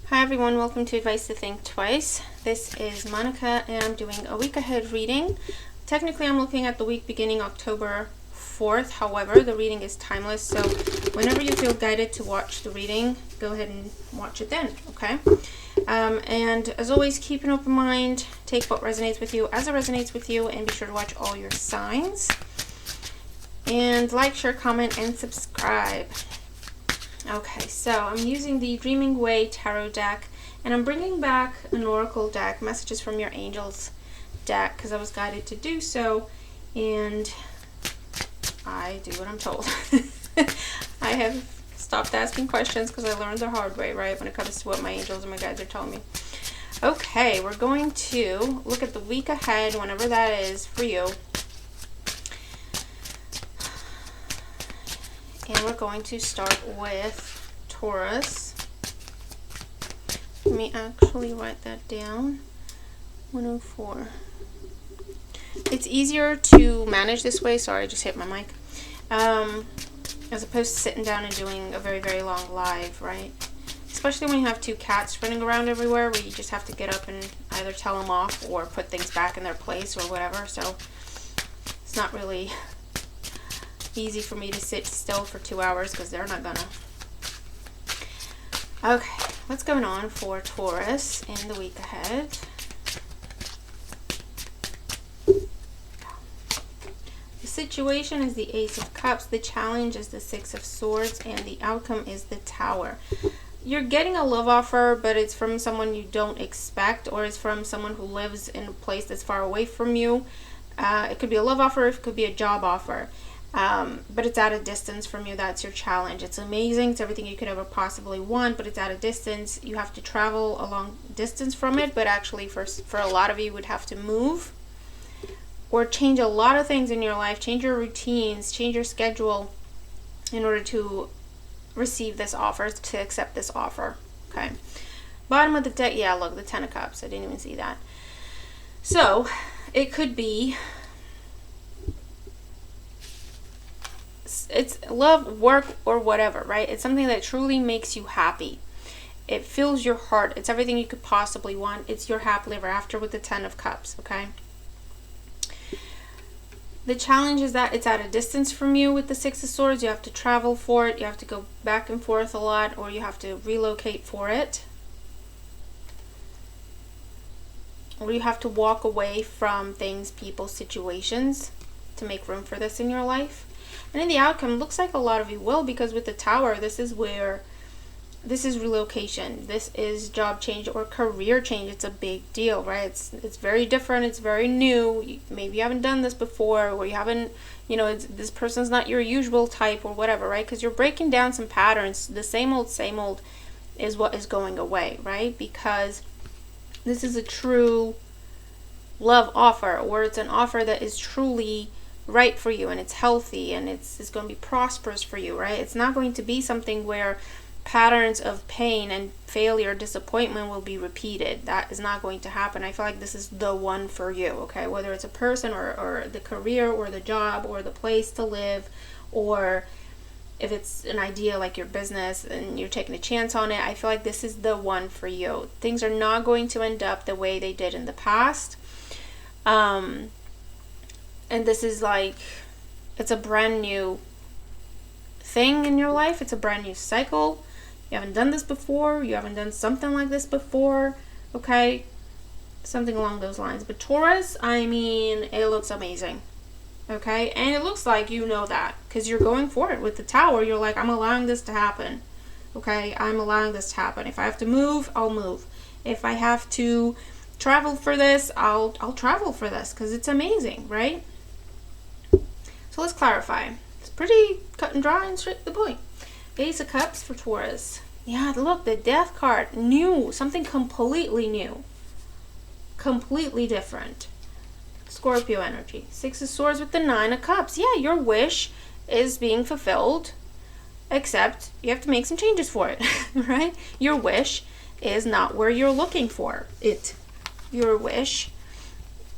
Hi everyone, welcome to Advice to Think Twice. This is Monica and I'm doing a week ahead reading. Technically I'm looking at the week beginning October 4th, however the reading is timeless, so whenever you feel guided to watch the reading, go ahead and watch it then, okay? And as always, keep an open mind, take what resonates with you as it resonates with you, and be sure to watch all your signs. And like, share, comment, and subscribe. Okay, so I'm using the Dreaming Way Tarot deck, and I'm bringing back an Oracle deck, Messages from Your Angels deck, because I was guided to do so, and I do what I'm told. I have stopped asking questions because I learned the hard way, right, when it comes to what my angels and my guides are telling me. Okay, we're going to look at the week ahead, whenever that is for you. And we're going to start with Taurus. Let me actually write that down. 104. It's easier to manage this way. Sorry, I just hit my mic. As opposed to sitting down and doing a very, very long live, right? Especially when you have two cats running around everywhere where you just have to get up and either tell them off or put things back in their place or whatever. So it's not really easy for me to sit still for 2 hours because they're not gonna. Okay, what's going on for Taurus in the week ahead? The situation is the Ace of Cups, the challenge is the Six of Swords, and the outcome is the Tower. You're getting a love offer, but it's from someone you don't expect, or it's from someone who lives in a place that's far away from you. It could be a love offer, it could be a job offer. But it's at a distance from you. That's your challenge. It's amazing. It's everything you could ever possibly want, but it's at a distance. You have to travel a long distance from it, but actually for a lot of you would have to move or change a lot of things in your life, change your routines, change your schedule in order to receive this offer, to accept this offer. Okay. Bottom of the deck, yeah, look, the Ten of Cups. I didn't even see that. So it could be, it's love, work, or whatever, right? It's something that truly makes you happy. It fills your heart. It's everything you could possibly want. It's your happily ever after with the Ten of Cups, okay? The challenge is that it's at a distance from you with the Six of Swords. You have to travel for it. You have to go back and forth a lot, or you have to relocate for it. Or you have to walk away from things, people, situations to make room for this in your life. And in the outcome, looks like a lot of you will, because with the Tower, this is relocation. This is job change or career change. It's a big deal, right? It's very different. It's very new. Maybe you haven't done this before, or you haven't, this person's not your usual type or whatever, right? Because you're breaking down some patterns. The same old is what is going away, right? Because this is a true love offer, or it's an offer that is truly right for you, and it's healthy, and it's going to be prosperous for you, right? It's not going to be something where patterns of pain and failure, disappointment will be repeated. That is not going to happen. I feel like this is the one for you, okay? Whether it's a person or the career or the job or the place to live, or if it's an idea like your business and you're taking a chance on it, I feel like this is the one for you. Things are not going to end up the way they did in the past. And this is like, it's a brand new thing in your life. It's a brand new cycle. You haven't done this before. You haven't done something like this before. Okay? Something along those lines. But Taurus, I mean, it looks amazing. Okay? And it looks like you know that, because you're going for it. With the Tower, you're like, I'm allowing this to happen. Okay? I'm allowing this to happen. If I have to move, I'll move. If I have to travel for this, I'll travel for this, because it's amazing, right? So let's clarify. It's pretty cut and dry and straight to the point. Ace of Cups for Taurus. Yeah, look, the Death card. New. Something completely new. Completely different. Scorpio energy. Six of Swords with the Nine of Cups. Yeah, your wish is being fulfilled, except you have to make some changes for it, right? Your wish is not where you're looking for it. Your wish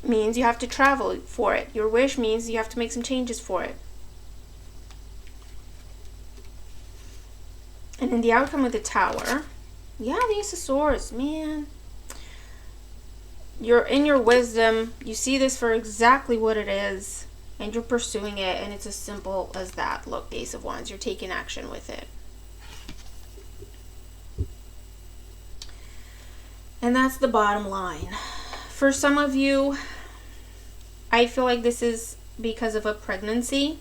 means you have to travel for it. Your wish means you have to make some changes for it. And in the outcome of the Tower, Yeah, the Ace of Swords, man. You're in your wisdom. You see this for exactly what it is, and you're pursuing it, and it's as simple as that. Look, the Ace of Wands, you're taking action with it. And that's the bottom line. For some of you, I feel like this is because of a pregnancy.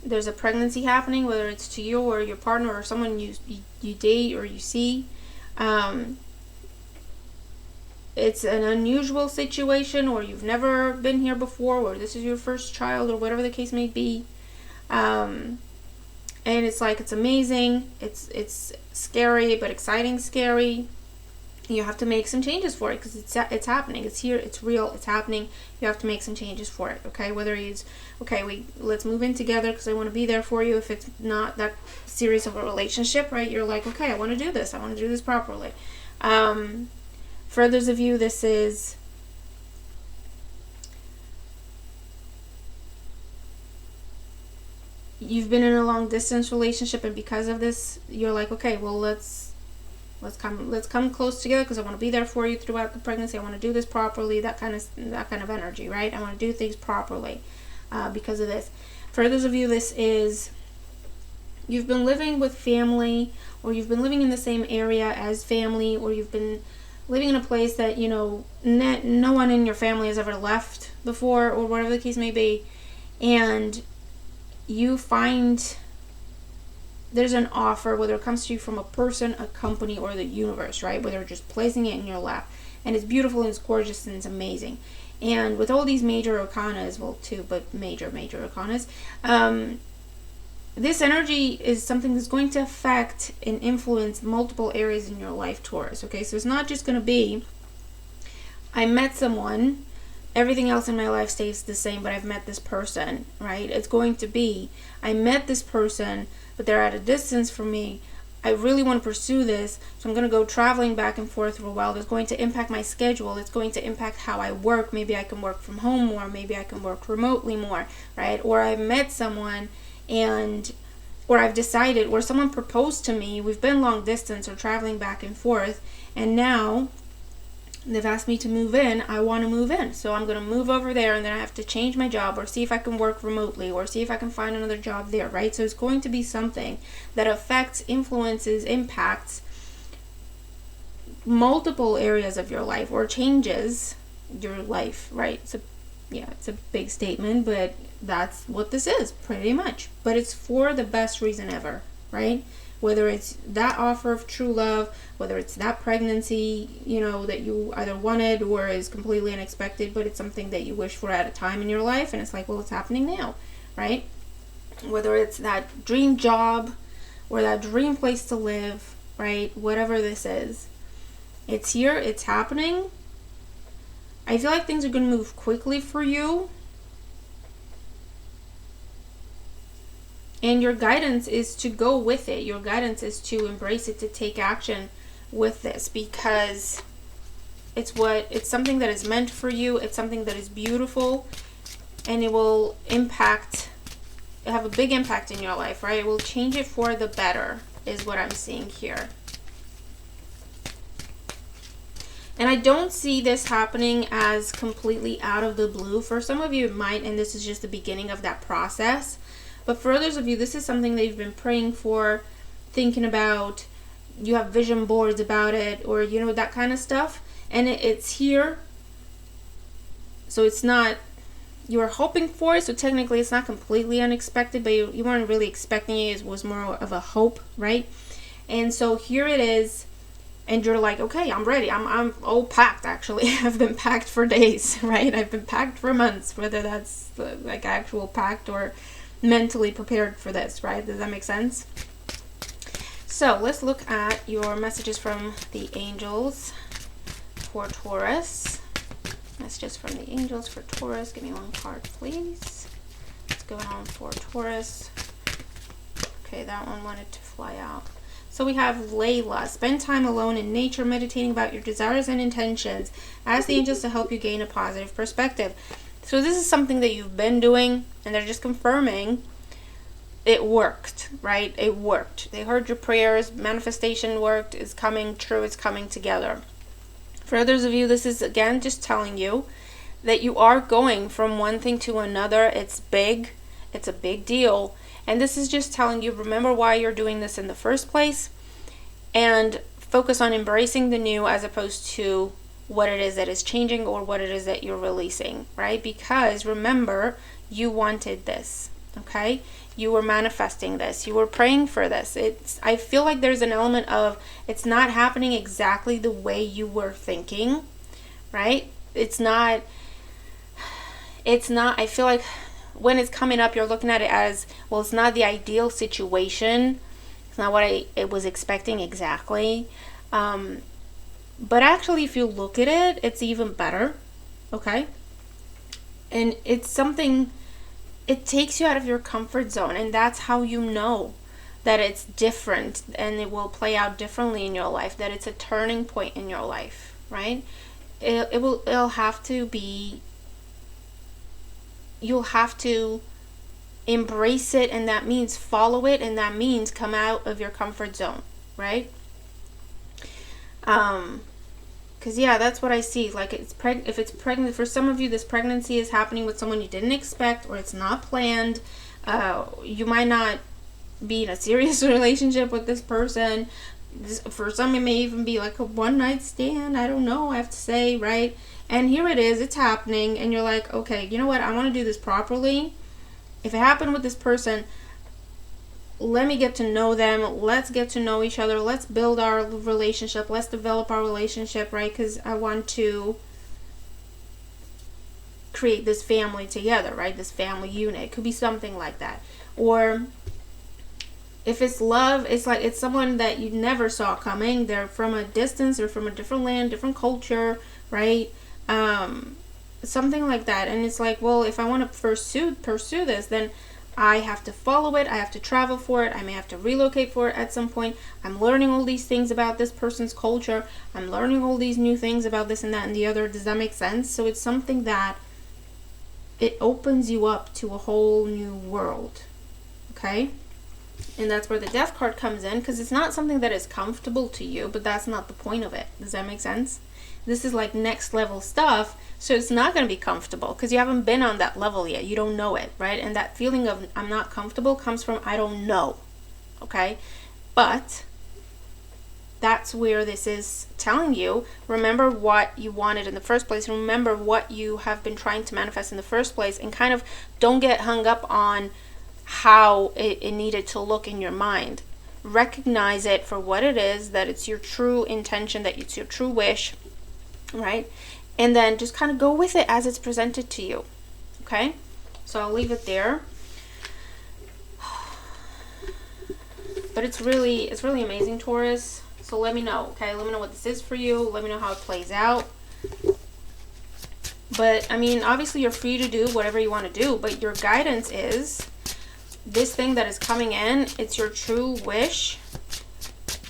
There's a pregnancy happening, whether it's to you or your partner or someone you date or you see. It's an unusual situation, or you've never been here before, or this is your first child, or whatever the case may be. And it's like, it's amazing. It's scary, but exciting scary. You have to make some changes for it because it's happening. It's here. It's real. It's happening. You have to make some changes for it. Okay. Whether it's okay, let's move in together because I want to be there for you. If it's not that serious of a relationship, right? You're like, okay, I want to do this. I want to do this properly. For others of you, this is you've been in a long distance relationship, and because of this, you're like, okay, well, let's come close together because I want to be there for you throughout the pregnancy. I want to do this properly. That kind of energy, right? I want to do things properly because of this. For those of you, this is you've been living with family, or you've been living in the same area as family, or you've been living in a place that no one in your family has ever left before, or whatever the case may be, and you find there's an offer, whether it comes to you from a person, a company, or the universe, right? Where they're just placing it in your lap. And it's beautiful and it's gorgeous and it's amazing. And with all these major arcanas, well, two, but major arcanas, this energy is something that's going to affect and influence multiple areas in your life, Taurus. Okay, so it's not just going to be, I met someone, everything else in my life stays the same, but I've met this person, right? It's going to be, I met this person, but they're at a distance from me. I really want to pursue this, so I'm going to go traveling back and forth for a while. That's going to impact my schedule. It's going to impact how I work. Maybe I can work from home more. Maybe I can work remotely more, right? Or I've met someone or I've decided, or someone proposed to me. We've been long distance or traveling back and forth, and now they've asked me to move in. I want to move in, so I'm going to move over there, and then I have to change my job or see if I can work remotely or see if I can find another job there, right? So it's going to be something that affects, influences, impacts multiple areas of your life, or changes your life, right? It's a big statement, but that's what this is pretty much. But it's for the best reason ever, right? Whether it's that offer of true love, whether it's that pregnancy, that you either wanted or is completely unexpected, but it's something that you wish for at a time in your life, and it's like, well, it's happening now, right? Whether it's that dream job or that dream place to live, right? Whatever this is, it's here, it's happening. I feel like things are going to move quickly for you. And your guidance is to go with it. Your guidance is to embrace it, to take action with this, because it's something that is meant for you. It's something that is beautiful, and it will have a big impact in your life, right? It will change it for the better, is what I'm seeing here. And I don't see this happening as completely out of the blue. For some of you, it might, and this is just the beginning of that process. But for others of you, this is something that you've been praying for, thinking about, you have vision boards about it, or, that kind of stuff. And it's here. So it's not, you were hoping for it, so technically it's not completely unexpected, but you weren't really expecting it. It was more of a hope, right? And so here it is. And you're like, okay, I'm ready. I'm all packed, actually. I've been packed for days, right? I've been packed for months, whether that's like actual packed or mentally prepared for this, right? Does that make sense? So let's look at your messages from the angels for Taurus. Messages from the angels for Taurus. Give me one card, please. What's going on for Taurus? Okay, that one wanted to fly out. So we have Layla. Spend time alone in nature, meditating about your desires and intentions. Ask the angels to help you gain a positive perspective. So this is something that you've been doing, and they're just confirming it worked, right? It worked. They heard your prayers. Manifestation worked. It's coming true. It's coming together. For others of you, this is again just telling you that you are going from one thing to another. It's big. It's a big deal. And this is just telling you, remember why you're doing this in the first place, and focus on embracing the new as opposed to what it is that is changing or what it is that you're releasing, right? Because remember, you wanted this, okay? You were manifesting this. You were praying for this. I feel like there's an element of it's not happening exactly the way you were thinking, right? It's not, I feel like when it's coming up, you're looking at it as, well, it's not the ideal situation. It's not what I was expecting exactly. But actually, if you look at it, it's even better, okay? And it's something, it takes you out of your comfort zone, and that's how you know that it's different and it will play out differently in your life, that it's a turning point in your life, right? It'll have to be, you'll have to embrace it, and that means follow it, and that means come out of your comfort zone, right? Because yeah, that's what I see. Like if it's pregnant, for some of you, this pregnancy is happening with someone you didn't expect, or it's not planned. You might not be in a serious relationship with this person. For some, it may even be like a one-night stand. I don't know, I have to say, right? And here it is, it's happening, and you're like, okay, you know what? I want to do this properly. If it happened with this person, let me get to know them. Let's get to know each other. Let's build our relationship. Let's develop our relationship, right? Because I want to create this family together, right? This family unit. It could be something like that. Or if it's love, it's like it's someone that you never saw coming. They're from a distance, or from a different land, different culture, right? Something like that. And it's like, well, if I want to pursue this, then I have to follow it. I have to travel for it. I may have to relocate for it at some point. I'm learning all these things about this person's culture. I'm learning all these new things about this and that and the other. Does that make sense? So it's something that it opens you up to a whole new world. Okay? And that's where the Death card comes in, because it's not something that is comfortable to you, but that's not the point of it. Does that make sense? This is like next level stuff, so it's not going to be comfortable because you haven't been on that level yet. You don't know it, right? And that feeling of I'm not comfortable comes from I don't know, okay? But that's where this is telling you, remember what you wanted in the first place. Remember what you have been trying to manifest in the first place, and kind of don't get hung up on how it needed to look in your mind. Recognize it for what it is, that it's your true intention, that it's your true wish, right? And then just kind of go with it as it's presented to you. Okay? So I'll leave it there. But it's really amazing, Taurus. So let me know, okay? Let me know what this is for you. Let me know how it plays out. But I mean, obviously you're free to do whatever you want to do, but your guidance is this thing that is coming in, it's your true wish.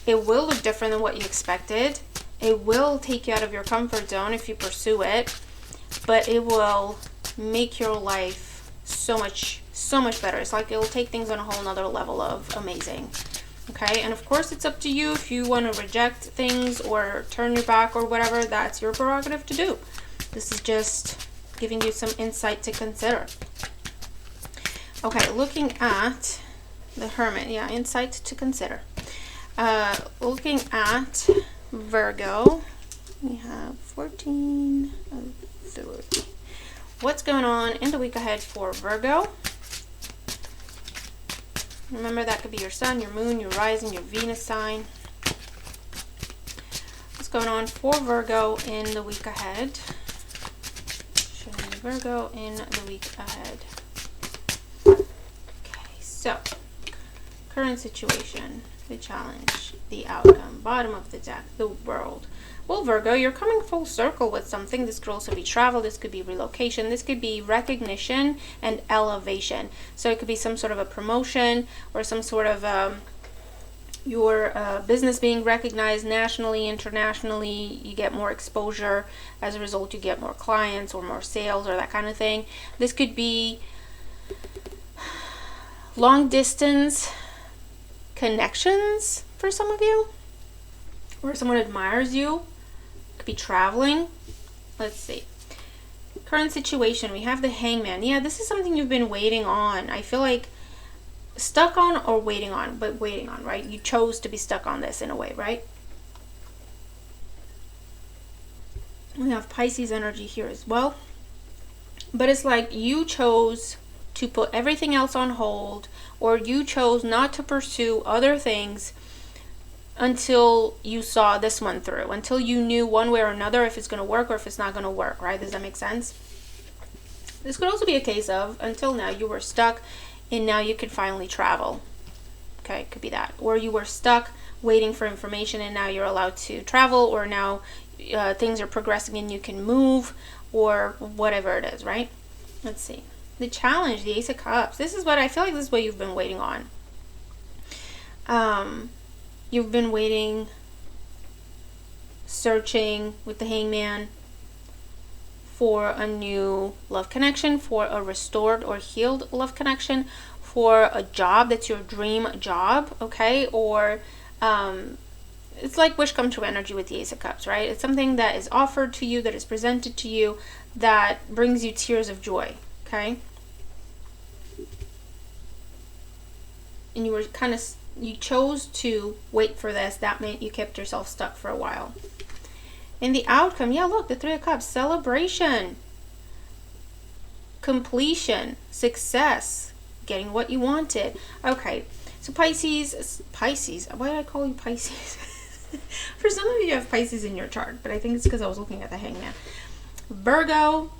It will look different than what you expected. It will take you out of your comfort zone if you pursue it, but it will make your life so much better. It's like it will take things on a whole nother level of amazing. Okay, and of course it's up to you if you want to reject things or turn your back or whatever. That's your prerogative to do. This is just giving you some insight to consider. Okay, looking at the Hermit. Yeah, insight to consider. Looking at Virgo, we have 14 of 30. What's going on in the week ahead for Virgo? Remember, that could be your sun, your moon, your rising, your Venus sign. What's going on for Virgo in the week ahead? Showing me Virgo in the week ahead. Okay, so current situation, the challenge, the outcome, bottom of the deck, the world. Well, Virgo, you're coming full circle with something. This could also be travel. This could be relocation. This could be recognition and elevation. So it could be some sort of a promotion or some sort of your business being recognized nationally, internationally. You get more exposure. As a result, you get more clients or more sales or that kind of thing. This could be long distance connections for some of you, or someone admires you. Could be traveling. Let's see. Current situation, we have the Hangman. Yeah, this is something you've been waiting on. I feel like stuck on or waiting on, but waiting on, right? You chose to be stuck on this in a way, right? We have Pisces energy here as well. But it's like you chose to put everything else on hold, or you chose not to pursue other things until you saw this one through, until you knew one way or another if it's going to work or if it's not going to work, right? Does that make sense? This could also be a case of until now you were stuck and now you could finally travel. Okay, it could be that. Or you were stuck waiting for information and now you're allowed to travel, or now things are progressing and you can move, or whatever it is, right? Let's see. The challenge, the Ace of Cups. This is what I feel like this is what you've been waiting on. You've been waiting, searching with the Hangman for a new love connection, for a restored or healed love connection, for a job that's your dream job, okay? Or it's like wish come true energy with the Ace of Cups, right? It's something that is offered to you, that is presented to you, that brings you tears of joy, okay? And you were you chose to wait for this. That meant you kept yourself stuck for a while. And the outcome, yeah, look, the Three of Cups, celebration, completion, success, getting what you wanted. Okay, so Pisces, why did I call you Pisces? For some of you have Pisces in your chart, but I think it's because I was looking at the Hangman. Virgo,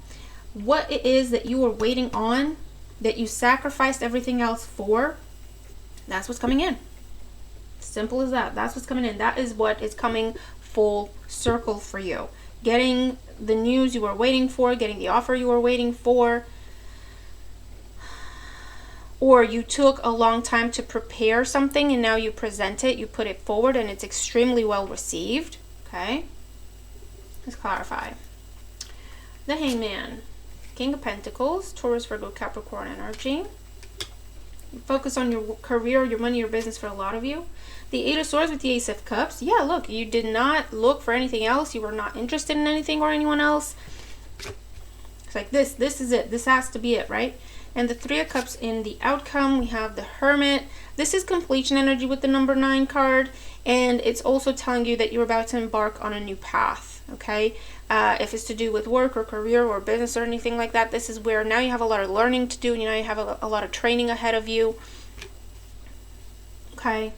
what it is that you were waiting on, that you sacrificed everything else for, that's what's coming in. Simple as that. That's what's coming in. That is what is coming full circle for you. Getting the news you were waiting for, getting the offer you were waiting for, or you took a long time to prepare something and now you present it, you put it forward, and it's extremely well received. Okay? Let's clarify. The Hangman, King of Pentacles, Taurus, Virgo, Capricorn energy. Focus on your career, your money, your business for a lot of you. The Eight of Swords with the Ace of Cups. Yeah, look, you did not look for anything else. You were not interested in anything or anyone else. It's like this is it. This has to be it, right? And the Three of Cups in the outcome, we have the Hermit. This is completion energy with the number 9 card. And it's also telling you that you're about to embark on a new path, okay? If it's to do with work or career or business or anything like that, this is where now you have a lot of learning to do, and you have a lot of training ahead of you. Okay.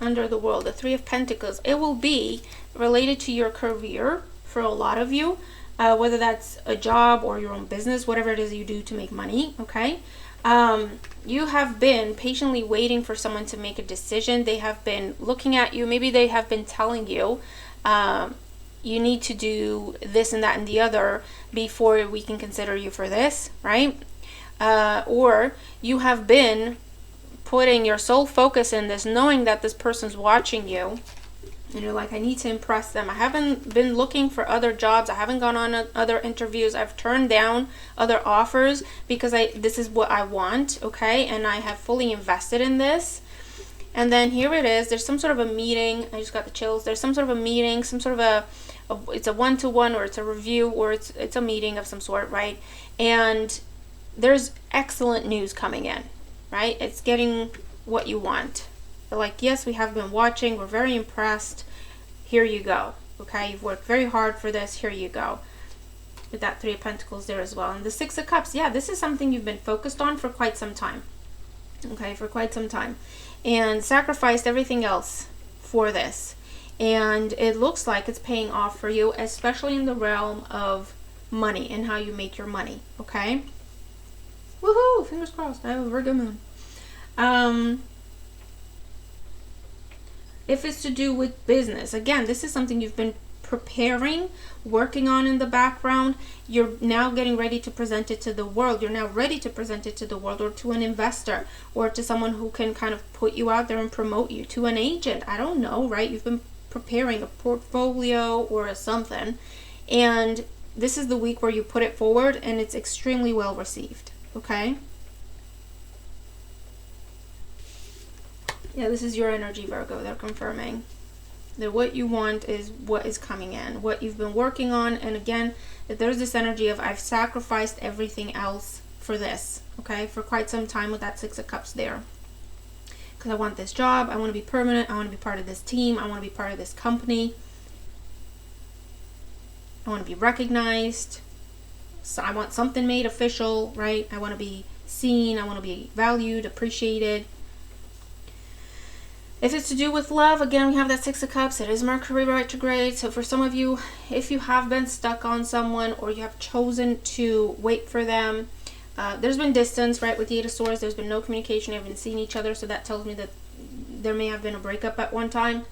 Under the World, the Three of Pentacles. It will be related to your career for a lot of you, whether that's a job or your own business, whatever it is you do to make money, okay? You have been patiently waiting for someone to make a decision. They have been looking at you. Maybe they have been telling you, you need to do this and that and the other before we can consider you for this, right? Or you have been putting your sole focus in this, knowing that this person's watching you, and you're like, I need to impress them. I haven't been looking for other jobs. I haven't gone on other interviews. I've turned down other offers because this is what I want, okay? And I have fully invested in this. And then here it is. There's some sort of a meeting. I just got the chills. There's some sort of a meeting, some sort of it's a one-to-one, or it's a review, or it's a meeting of some sort, right? And there's excellent news coming in, right? It's getting what you want. They're like, yes, we have been watching. We're very impressed. Here you go. Okay, you've worked very hard for this. Here you go. With that Three of Pentacles there as well. And the Six of Cups. Yeah, this is something you've been focused on for quite some time. Okay, for quite some time. And sacrificed everything else for this. And it looks like it's paying off for you, especially in the realm of money and how you make your money. Okay? Woohoo! Fingers crossed. I have a Virgo moon. If it's to do with business, again, this is something you've been preparing, working on in the background. You're now getting ready to present it to the world. You're now ready to present it to the world, or to an investor, or to someone who can kind of put you out there and promote you, to an agent. I don't know, right? You've been preparing a portfolio or a something, and this is the week where you put it forward, and it's extremely well received. Okay? Yeah, this is your energy, Virgo. They're confirming that what you want is what is coming in, what you've been working on. And again, that there's this energy of I've sacrificed everything else for this, okay, for quite some time with that Six of Cups there. Because I want this job, I want to be permanent, I want to be part of this team, I want to be part of this company, I want to be recognized, so I want something made official, right? I want to be seen, I want to be valued, appreciated. If it's to do with love, again, we have that Six of Cups. It is Mercury retrograde. So for some of you, if you have been stuck on someone or you have chosen to wait for them, there's been distance, right, with the Eight of Swords. There's been no communication. You haven't seen each other. So that tells me that there may have been a breakup at one time.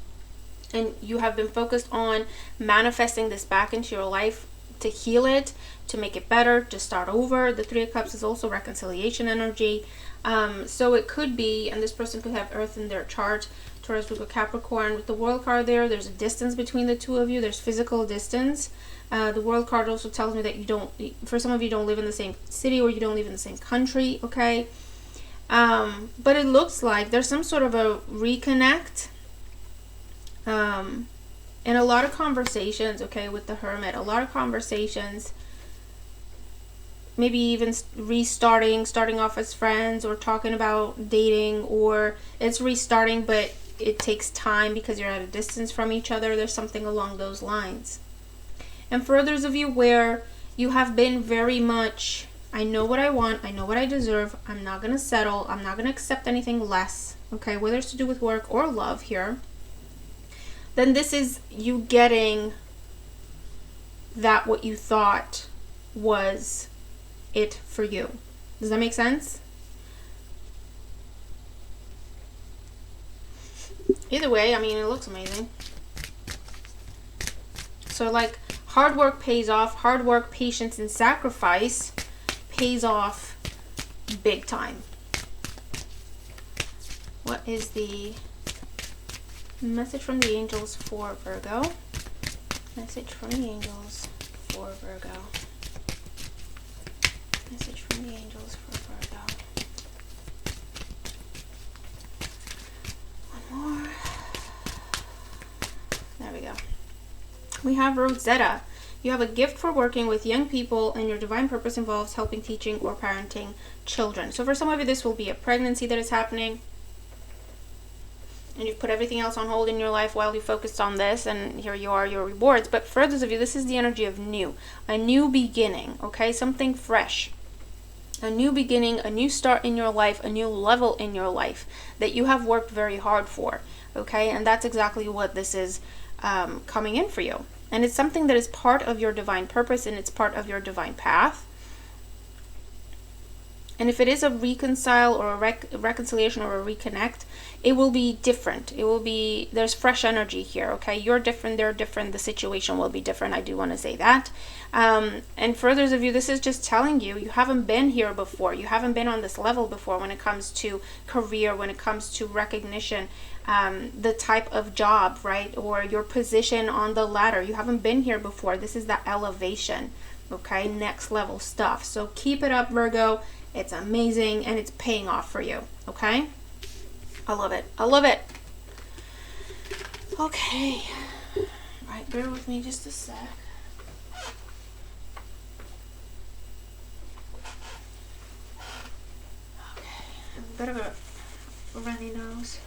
And you have been focused on manifesting this back into your life to heal it, to make it better, to start over. The Three of Cups is also reconciliation energy. So it could be, and this person could have Earth in their chart, Taurus, Virgo, Capricorn. With the World card there, there's a distance between the two of you. There's physical distance. The World card also tells me that you don't, for some of you, don't live in the same city or you don't live in the same country, okay? But it looks like there's some sort of a reconnect. And a lot of conversations, okay, with the Hermit. A lot of conversations. Maybe even starting off as friends or talking about dating, or it's restarting, but it takes time because you're at a distance from each other. There's something along those lines. And for others of you where you have been very much, I know what I want, I know what I deserve, I'm not going to settle, I'm not going to accept anything less, okay, whether it's to do with work or love here, then this is you getting that what you thought was it for you. Does that make sense? Either way, I mean, it looks amazing. So like, hard work pays off. Hard work, patience, and sacrifice pays off big time. What is the message from the angels for Virgo? Message from the angels for Virgo. Message from the angels for Virgo. One more. There we go. We have Rosetta. You have a gift for working with young people, and your divine purpose involves helping, teaching, or parenting children. So for some of you, this will be a pregnancy that is happening, and you've put everything else on hold in your life while you focused on this, and here you are, your rewards. But for others of you, this is the energy of new, a new beginning, okay? Something fresh. A new beginning, a new start in your life, a new level in your life that you have worked very hard for, okay? And that's exactly what this is coming in for you. And it's something that is part of your divine purpose, and it's part of your divine path. And if it is a reconcile or a reconciliation or a reconnect, it will be different. It will be, there's fresh energy here, okay? You're different, they're different, the situation will be different. I do want to say that. And for others of you, this is just telling you, you haven't been here before. You haven't been on this level before when it comes to career, when it comes to recognition, the type of job, right? Or your position on the ladder. You haven't been here before. This is that elevation, okay? Next level stuff. So keep it up, Virgo. It's amazing, and it's paying off for you, okay? I love it. I love it. Okay. All right, bear with me just a sec. Okay, a bit of a runny nose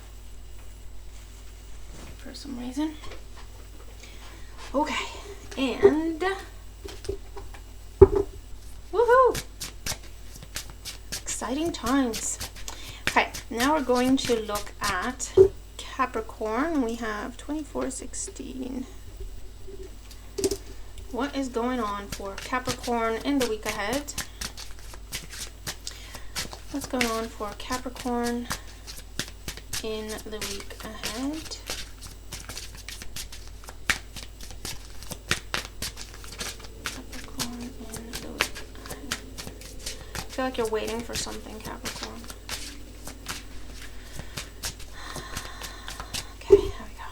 for some reason. Okay, and woohoo! Exciting times. Okay, now we're going to look at Capricorn. We have 2416. What is going on for Capricorn in the week ahead? What's going on for Capricorn in the week ahead? Capricorn in the week ahead. I feel like you're waiting for something, Capricorn. Okay, here we go.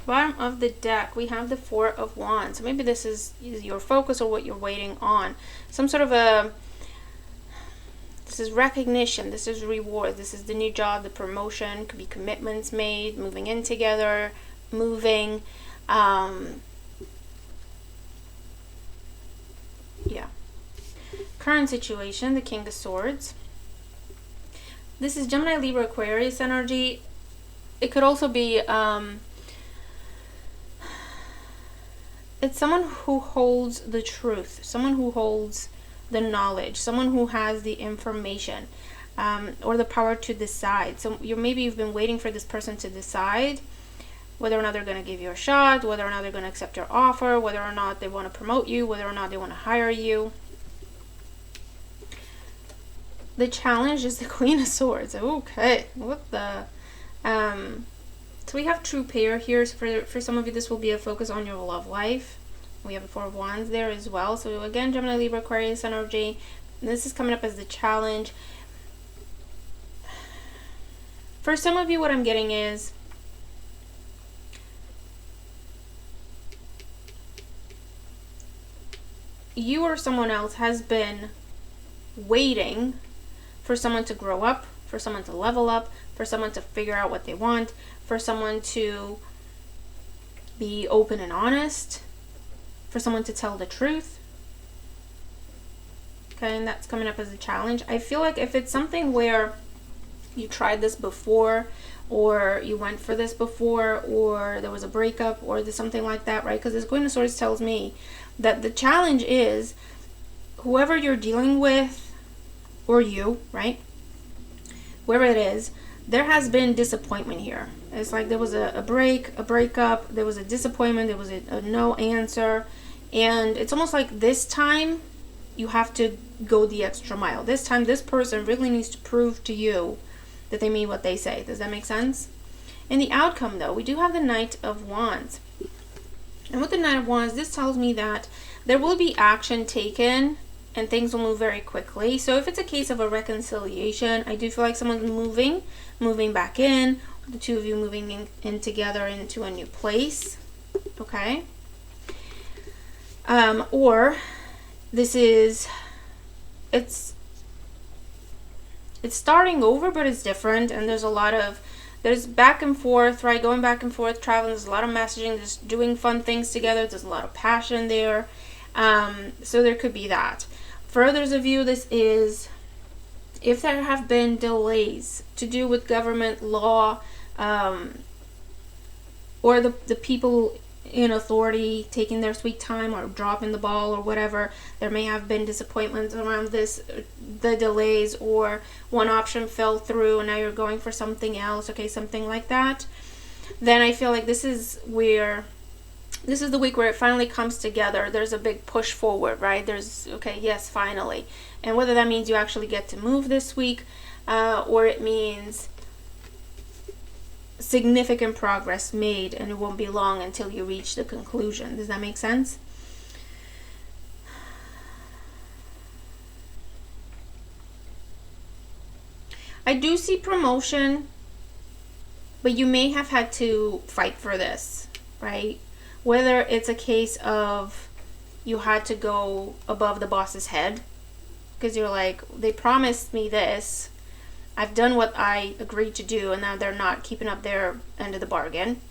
Bottom of the deck, we have the Four of Wands. So maybe this is your focus or what you're waiting on. Some sort of a This is recognition. This is reward. This is the new job, the promotion. Could be commitments made, moving in together, moving. Yeah. Current situation, the King of Swords. This is Gemini, Libra, Aquarius energy. It could also be, it's someone who holds the truth, someone who holds the knowledge, someone who has the information, or the power to decide. So you've been waiting for this person to decide whether or not they're going to give you a shot, whether or not they're going to accept your offer, whether or not they want to promote you, whether or not they want to hire you. The challenge is the Queen of Swords. Okay, what the... So we have true pair here. So for some of you, this will be a focus on your love life. We have a Four of Wands there as well. So again, Gemini, Libra, Aquarius energy. This is coming up as the challenge. For some of you, what I'm getting is you or someone else has been waiting for someone to grow up, for someone to level up, for someone to figure out what they want, for someone to be open and honest, for someone to tell the truth. Okay, and that's coming up as a challenge. I feel like if it's something where you tried this before, or you went for this before, or there was a breakup, or there's something like that, right? Because this Queen of Swords tells me that the challenge is whoever you're dealing with, or you, right? Whoever it is, there has been disappointment here. It's like there was a breakup, there was a disappointment, there was a no answer. And it's almost like this time you have to go the extra mile. This time this person really needs to prove to you that they mean what they say. Does that make sense? In the outcome though, we do have the Knight of Wands. And with the Knight of Wands, this tells me that there will be action taken and things will move very quickly. So if it's a case of a reconciliation, I do feel like someone's moving back in, the two of you moving in together into a new place. Okay. Or this is, it's starting over, but it's different, and there's back and forth, right? Going back and forth, traveling, there's a lot of messaging, just doing fun things together, there's a lot of passion there. So there could be that. For others of you, this is if there have been delays to do with government law, or the people in authority taking their sweet time or dropping the ball or whatever, there may have been disappointments around this, the delays, or one option fell through and now you're going for something else, okay, something like that. Then I feel like this is the week where it finally comes together. There's a big push forward, right? There's, okay, yes, finally. And whether that means you actually get to move this week, or it means significant progress made and it won't be long until you reach the conclusion. Does that make sense? I do see promotion, but you may have had to fight for this, right? Whether it's a case of you had to go above the boss's head because you're like, they promised me this, I've done what I agreed to do, and now they're not keeping up their end of the bargain.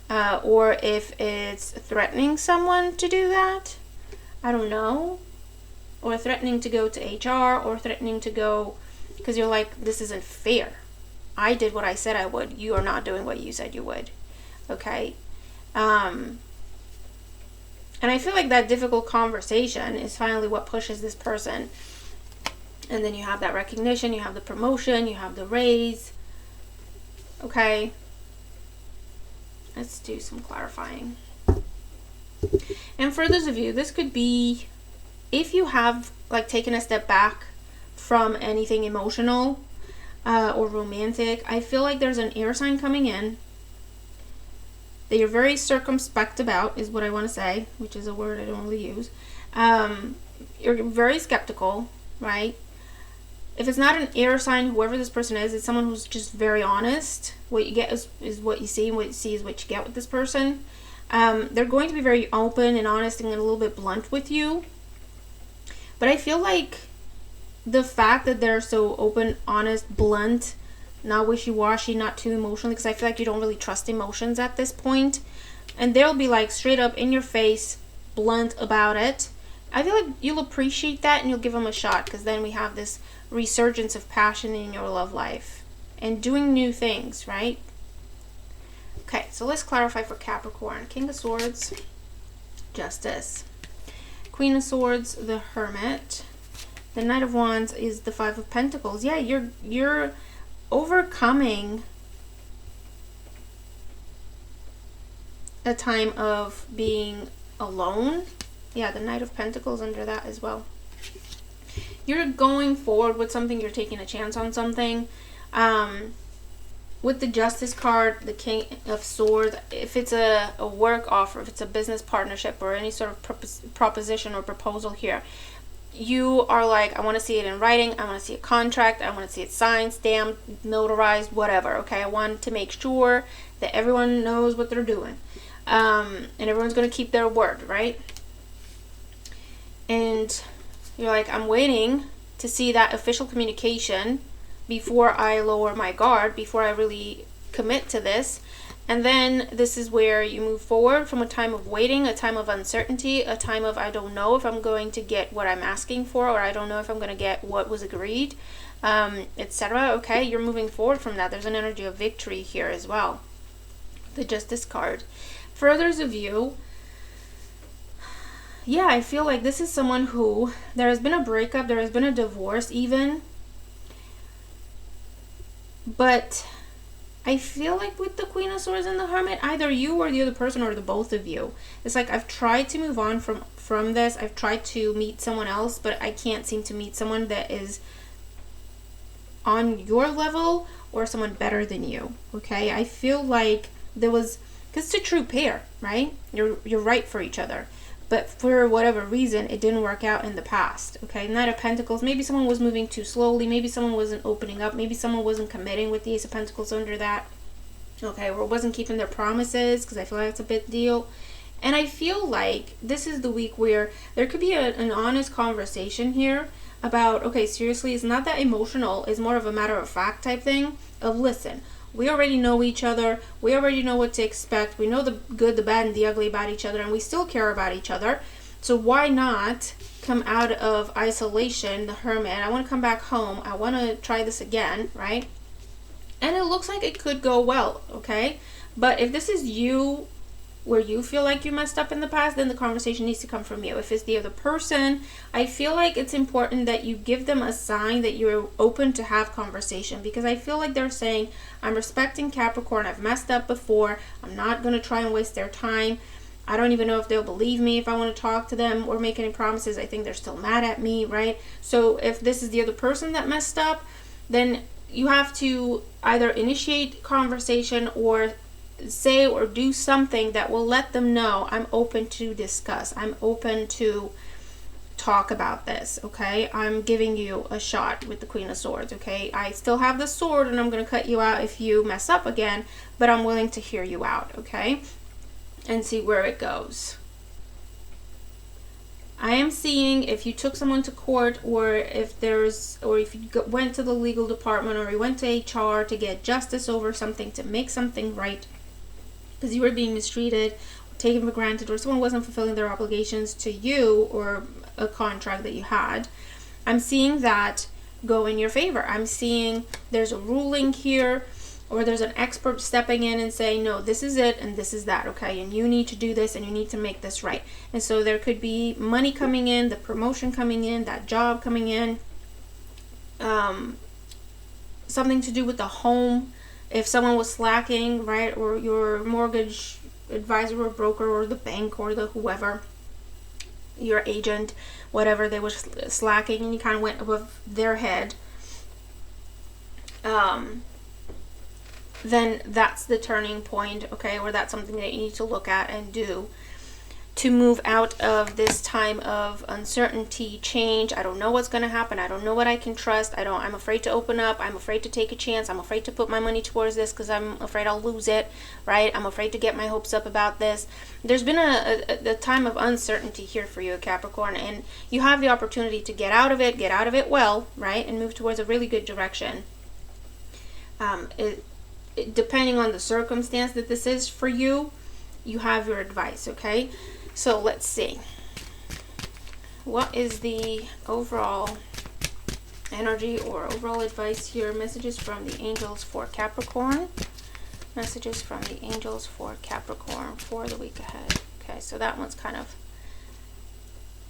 Or if it's threatening someone to do that, I don't know. Or threatening to go to HR, or threatening to go because you're like, this isn't fair. I did what I said I would. You are not doing what you said you would. Okay? And I feel like that difficult conversation is finally what pushes this person. And then you have that recognition, you have the promotion, you have the raise. Okay. Let's do some clarifying. And for those of you, this could be if you have like taken a step back from anything emotional or romantic. I feel like there's an air sign coming in that you're very circumspect about, is what I want to say, which is a word I don't really use. You're very skeptical, right? If it's not an air sign, whoever this person is, it's someone who's just very honest. What you get is what you see, and what you see is what you get with this person. They're going to be very open and honest and a little bit blunt with you. But I feel like the fact that they're so open, honest, blunt, not wishy-washy, not too emotional, because I feel like you don't really trust emotions at this point. And they'll be like straight up in your face, blunt about it. I feel like you'll appreciate that and you'll give them a shot, because then we have this resurgence of passion in your love life and doing new things, right? Okay, so let's clarify for Capricorn. King of Swords, Justice. Queen of Swords, the Hermit. The Knight of Wands is the Five of Pentacles. Yeah, you're overcoming a time of being alone. Yeah, the Knight of Pentacles under that as well. You're going forward with something. You're taking a chance on something. With the Justice card, the King of Swords, if it's a work offer, if it's a business partnership or any sort of proposition or proposal here, you are like, I want to see it in writing, I want to see a contract, I want to see it signed, stamped, notarized, whatever, okay? I want to make sure that everyone knows what they're doing. And everyone's going to keep their word, right? And you're like, I'm waiting to see that official communication before I lower my guard, before I really commit to this. And then this is where you move forward from a time of waiting, a time of uncertainty, a time of I don't know if I'm going to get what I'm asking for, or I don't know if I'm going to get what was agreed, etc. Okay, you're moving forward from that. There's an energy of victory here as well. The Justice card. For others of you, yeah, I feel like this is someone who, there has been a breakup, there has been a divorce even, but I feel like with the Queen of Swords and the Hermit, either you or the other person or the both of you, it's like I've tried to move on from this. I've tried to meet someone else, but I can't seem to meet someone that is on your level or someone better than you. Okay, I feel like there was, because it's a true pair, right? You're right for each other. But for whatever reason, it didn't work out in the past, okay? Knight of Pentacles, maybe someone was moving too slowly. Maybe someone wasn't opening up. Maybe someone wasn't committing with the Ace of Pentacles under that, okay? Or wasn't keeping their promises, because I feel like it's a big deal. And I feel like this is the week where there could be an honest conversation here about, okay, seriously, it's not that emotional. It's more of a matter of fact type thing of, listen, we already know each other. We already know what to expect. We know the good, the bad, and the ugly about each other, and we still care about each other. So why not come out of isolation, the Hermit? I want to come back home. I want to try this again, right? And it looks like it could go well, okay? But if this is you, where you feel like you messed up in the past, then the conversation needs to come from you. If it's the other person, I feel like it's important that you give them a sign that you're open to have conversation, because I feel like they're saying, I'm respecting Capricorn, I've messed up before, I'm not going to try and waste their time. I don't even know if they'll believe me if I want to talk to them or make any promises. I think they're still mad at me, right? So if this is the other person that messed up, then you have to either initiate conversation or say or do something that will let them know I'm open to discuss. I'm open to talk about this, okay? I'm giving you a shot with the Queen of Swords, okay? I still have the sword and I'm going to cut you out if you mess up again, but I'm willing to hear you out, okay? And see where it goes. I am seeing if you took someone to court, or if you went to the legal department, or you went to HR to get justice over something, to make something right, because you were being mistreated, taken for granted, or someone wasn't fulfilling their obligations to you or a contract that you had, I'm seeing that go in your favor. I'm seeing there's a ruling here, or there's an expert stepping in and saying, no, this is it and this is that, okay? And you need to do this and you need to make this right. And so there could be money coming in, the promotion coming in, that job coming in, something to do with the home. If someone was slacking, right, or your mortgage advisor or broker or the bank or the whoever, your agent, whatever, they were slacking and you kind of went above their head, then that's the turning point, okay, or that's something that you need to look at and do. to move out of this time of uncertainty, change. I don't know what's going to happen. I don't know what I can trust. I'm afraid to open up. I'm afraid to take a chance. I'm afraid to put my money towards this because I'm afraid I'll lose it, right? I'm afraid to get my hopes up about this. There's been a time of uncertainty here for you, Capricorn, and you have the opportunity to get out of it well, right? And move towards a really good direction. Depending on the circumstance that this is for you, you have your advice, okay? So let's see. What is the overall energy or overall advice here? Messages from the angels for Capricorn. Messages from the angels for Capricorn for the week ahead. Okay, so that one's kind of,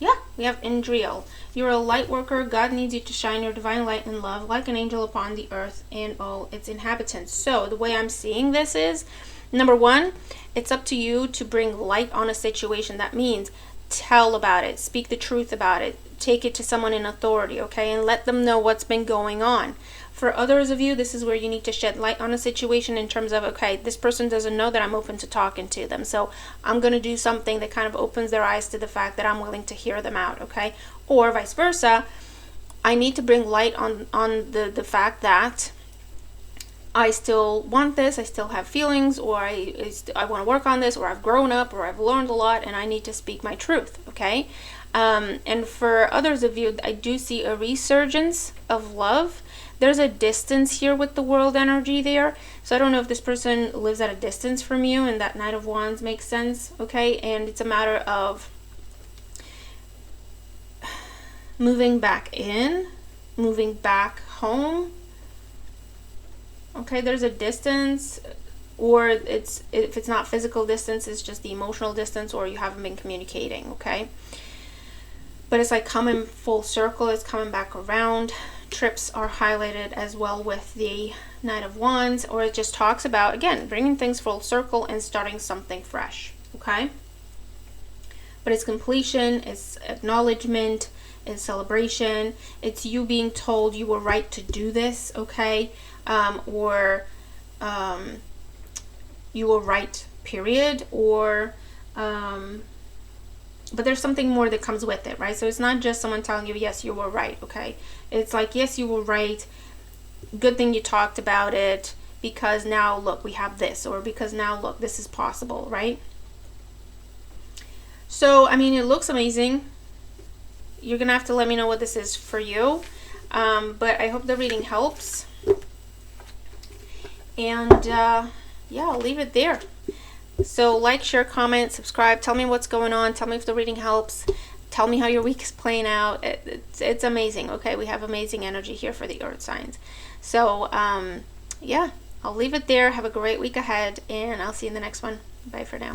yeah, we have Indriel. You're a light worker. God needs you to shine your divine light and love like an angel upon the earth and all its inhabitants. So the way I'm seeing this is, number one, it's up to you to bring light on a situation. That means tell about it, speak the truth about it, take it to someone in authority, okay, and let them know what's been going on. For others of you, this is where you need to shed light on a situation in terms of, okay, this person doesn't know that I'm open to talking to them, so I'm going to do something that kind of opens their eyes to the fact that I'm willing to hear them out, okay? Or vice versa, I need to bring light on the fact that I still want this, I still have feelings, or I want to work on this, or I've grown up, or I've learned a lot, and I need to speak my truth, okay? And for others of you, I do see a resurgence of love. There's a distance here with the world energy there. So I don't know if this person lives at a distance from you, and that Knight of Wands makes sense, okay? And it's a matter of moving back in, moving back home. Okay, there's a distance, or if it's not physical distance, it's just the emotional distance, or you haven't been communicating, okay? But it's like coming full circle, it's coming back around. Trips are highlighted as well with the Knight of Wands, or it just talks about, again, bringing things full circle and starting something fresh, okay? But it's completion, it's acknowledgement, it's celebration, it's you being told you were right to do this, okay? Or you were right, period, or but there's something more that comes with it, right? So it's not just someone telling you, yes, you were right, okay? It's like, yes, you were right, good thing you talked about it, because now look, we have this, or because now look, this is possible, right? So I mean, it looks amazing. You're gonna have to let me know what this is for you, but I hope the reading helps. And yeah, I'll leave it there. So like, share, comment, subscribe, tell me what's going on, tell me if the reading helps, tell me how your week is playing out. It's amazing, okay? We have amazing energy here for the earth signs. So yeah, I'll leave it there. Have a great week ahead, and I'll see you in the next one. Bye for now.